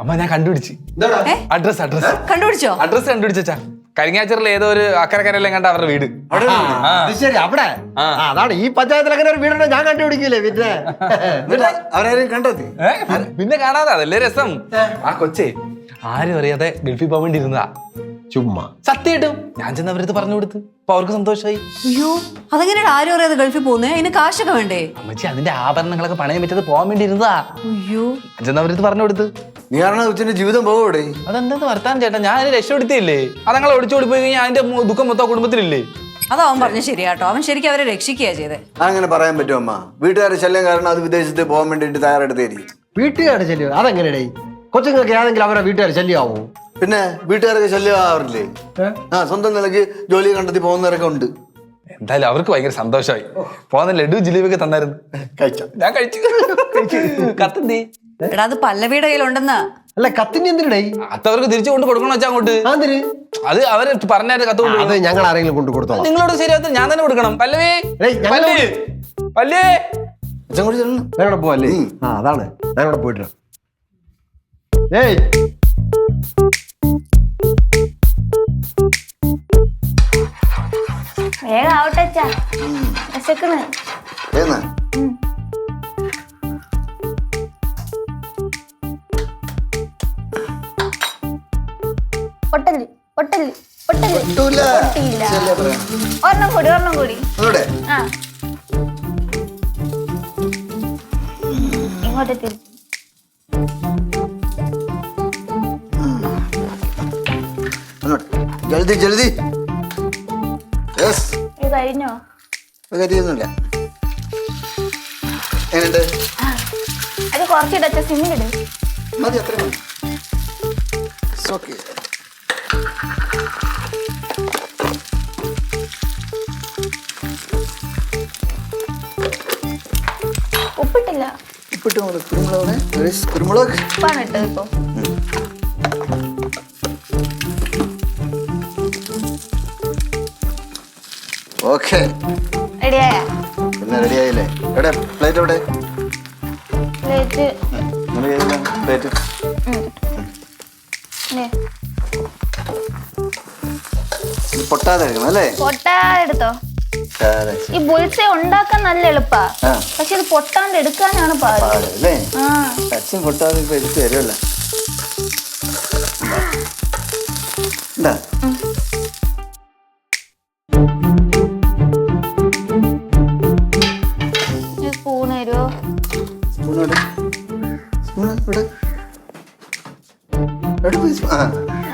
അമ്മ ഞാൻ കണ്ടുപിടിച്ച് അഡ്രസ് കണ്ടുപിടിച്ചോ? അഡ്രസ് കണ്ടുപിടിച്ചാ കരിങ്ങാച്ചറിൽ ഏതോ ഒരു അക്കരക്കരയിലും കണ്ട അവരുടെ വീട്. ശരി അവിടെ അതാണ് ഈ പഞ്ചായത്തിൽ അങ്ങനെ ഒരു വീടുണ്ടോ ഞാൻ കണ്ടുപിടിക്കില്ലേ പിന്നെ അവരാരും കണ്ടെത്തി. പിന്നെ കാണാതെ അതല്ലേ രസം. ആ കൊച്ചേ ആരും അറിയാതെ ഗൾഫിൽ പോകാൻ വേണ്ടി ഇരുന്നതാ. ചുമ്മാ സത്യമായിട്ടും ഞാൻ ചെന്ന് അവരത് പറഞ്ഞു കൊടുത്ത് അപ്പൊ അവർക്ക് സന്തോഷമായി. അയ്യോ അതെങ്ങനെയാണ് ആരും അറിയാതെ ഗൾഫിൽ പോകുന്നേ? അതിന് കാശൊക്കെ വേണ്ടേ? അമ്മച്ചി അതിന്റെ ആഭരണങ്ങളൊക്കെ പണയം വെച്ചത് പോകാൻ വേണ്ടി ഇരുന്നതാ. അയ്യോ ഞാൻ ചെന്ന് അവരത് പറഞ്ഞു കൊടുത്ത്. നീ കാരണം ഉച്ചന്റെ ജീവിതം പോകൂടെ? അതെന്താ വർത്താൻ ചേട്ടാ, ഞാൻ അതിനെ രക്ഷപ്പെടുത്തിയില്ലേ? അതങ്ങളെ ഒടിച്ചോടി പോയി കഴിഞ്ഞാൽ അതിന്റെ ദുഃഖം മൊത്തം കുടുംബത്തിലില്ലേ? അതവൻ പറഞ്ഞു ശരിയാട്ടോ. അവൻ ശരിക്കും അവരെ രക്ഷിക്കുക ചെയ്തേ. അങ്ങനെ പറയാൻ പറ്റുമോ അമ്മ? വീട്ടുകാരുടെ ശല്യം കാരണം അത് വിദേശത്ത് പോകാൻ വേണ്ടിട്ട് തയ്യാറെടുത്തായിരിക്കും. വീട്ടുകാരുടെ ശല്യം അതെങ്ങനെയാടേ? കൊച്ചുങ്ങൾക്ക് ഏതെങ്കിലും അവരെ വീട്ടുകാർ ശല്യമാവോ? പിന്നെ വീട്ടുകാരൊക്കെ ശല്യം ആവാറില്ലേ? സ്വന്തം നിലയ്ക്ക് ജോലി കണ്ടെത്തി പോകുന്നവരൊക്കെ ഉണ്ട്. എന്തായാലും അവർക്ക് ഭയങ്കര സന്തോഷമായി. പോകുന്ന ലഡു ജിലേബിയൊക്കെ തന്നായിരുന്നു. ഞാൻ കഴിച്ചു. കത്തന്തേ എടാ അത് പല്ലവിയുടെ കയ്യിലുണ്ടെന്ന്. അല്ല കത്തിന് എന്തിനടേ? അത്തവർക്ക് തിരിച്ചു കൊണ്ട് കൊടുക്കണം വെച്ചാൽ അങ്ങോട്ട്. അത് അവര് പറഞ്ഞാൽ കത്ത് കൊണ്ട് അത് ഞങ്ങൾ ആരെങ്കിലും കൊണ്ട് കൊടുത്തോളാം. നിങ്ങളോട് ശരിയാത്ത ഞാൻ തന്നെ കൊടുക്കണം. പല്ലവേ പല്ലേ ഞങ്ങളുടെ പോവല്ലേ? അതാണ് ഞാനിവിടെ പോയിട്ട്. ഏയ് വേഗം ആവട്ടെ അച്ഛാ, വിശക്കണ്. പൊട്ടല് പൊട്ടല് പൊട്ടല് പൊട്ടിയില്ല. ഒരെണ്ണം കൂടി ഒരെണ്ണം കൂടി. ആ ഇങ്ങോട്ട് തിരിച്ചു. ജൽദി ജൽദി. ഇത് കഴിഞ്ഞോ? കരിയൊന്നുമില്ല. എങ്ങനെയുണ്ട്? അത് കുറച്ചിടച്ച സിമ്മിലിട്. മതി, അത്ര മതി. ഓക്കെ. ഉപ്പിട്ടില്ല. ഉപ്പിട്ട് കുരുമുളക്. കുരുമുളക് ഉപ്പാണ് ഇട്ടത് ഇപ്പൊ. ഓക്കെ. റെഡിയായ? പിന്നെ റെഡിയായില്ലേ? എവിടെ പ്ലേറ്റ്? എവിടെ പ്ലേറ്റ്? പ്ലേറ്റ് പൊട്ടാതെ കഴിക്കണം അല്ലേ? പൊട്ടാതെ എടുത്തോ. ഈ ബുൾസെ ഉണ്ടാക്കാൻ നല്ല എളുപ്പാ, പക്ഷെ ഇത് പൊട്ടാണ്ട് എടുക്കാനാണ് പാട് അല്ലേ? അച്ഛൻ പൊട്ടാതെ ഇപ്പൊ എടുത്ത് തരുമല്ല. എന്താ സ്പൂൺ തരുമോ?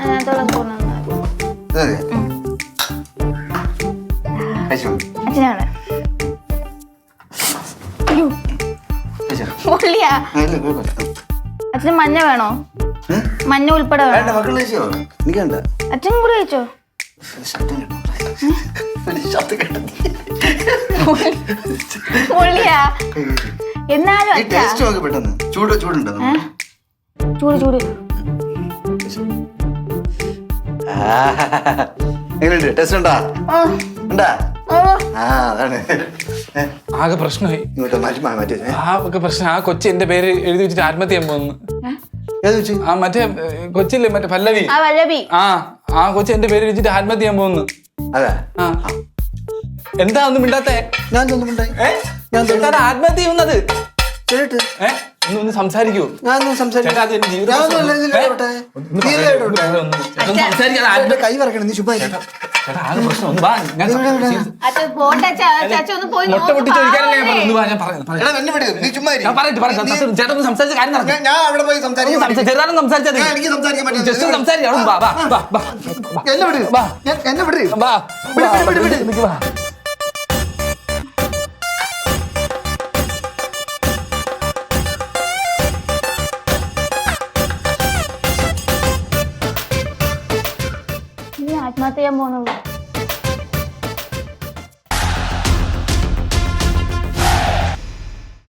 അതിനകത്തുള്ള സ്പൂൺ അച്ഛനാണ്. ഉള്ളിയാ? അച്ഛന് മഞ്ഞ വേണോ? മഞ്ഞ ഉൾപ്പെടെ വേണോ? അച്ഛനും കൂടെ കഴിച്ചോ. ഉള്ളിയാ എന്നാലും ചൂട് ചൂടുണ്ടോ? ചൂട് ചൂട്. എങ്ങനെയുണ്ട്? ടേസ്റ്റ് ഉണ്ടാ? അതാണ് ആകെ പ്രശ്നമായി. ഇങ്ങോട്ട് മാറ്റി മാറ്റി. ആകെ പ്രശ്നം. ആ കൊച്ചി എന്റെ പേര് എഴുതി വെച്ചിട്ട് ആത്മഹത്യ ചെയ്യാൻ പോകുന്നു. ആ മറ്റേ കൊച്ചില്ലേ, മറ്റേ പല്ലവി. ആ കൊച്ചി എന്റെ പേര് വെച്ചിട്ട് ആത്മഹത്യ ചെയ്യാൻ പോകുന്നു. അതെ. എന്താ ഒന്നും മിണ്ടാത്തേ? ഞാൻ തോന്നുന്നുണ്ടായി. ആത്മഹത്യ ചെയ്യുന്നത് ഒന്ന് സംസാരിക്കൂ. കൈ വറക്കണം. നീ ശുഭായി മുട്ട പൊട്ടിച്ചൊഴിക്കാനല്ലേ ഞാൻ പറഞ്ഞു. ചേട്ടൻ സംസാരിച്ച കാര്യം നടക്കും. ഞാൻ അവിടെ പോയി സംസാരിക്കാം. ചെറുതാനും സംസാരിച്ചത് എനിക്ക് സംസാരിക്കാൻ പറ്റില്ല. ജസ്റ്റ് സംസാരിക്കാം. എന്നെ വിട്. എന്നെ വിട്. ആത്മഹത്യ ചെയ്യാൻ പോകുന്നുള്ളൂ.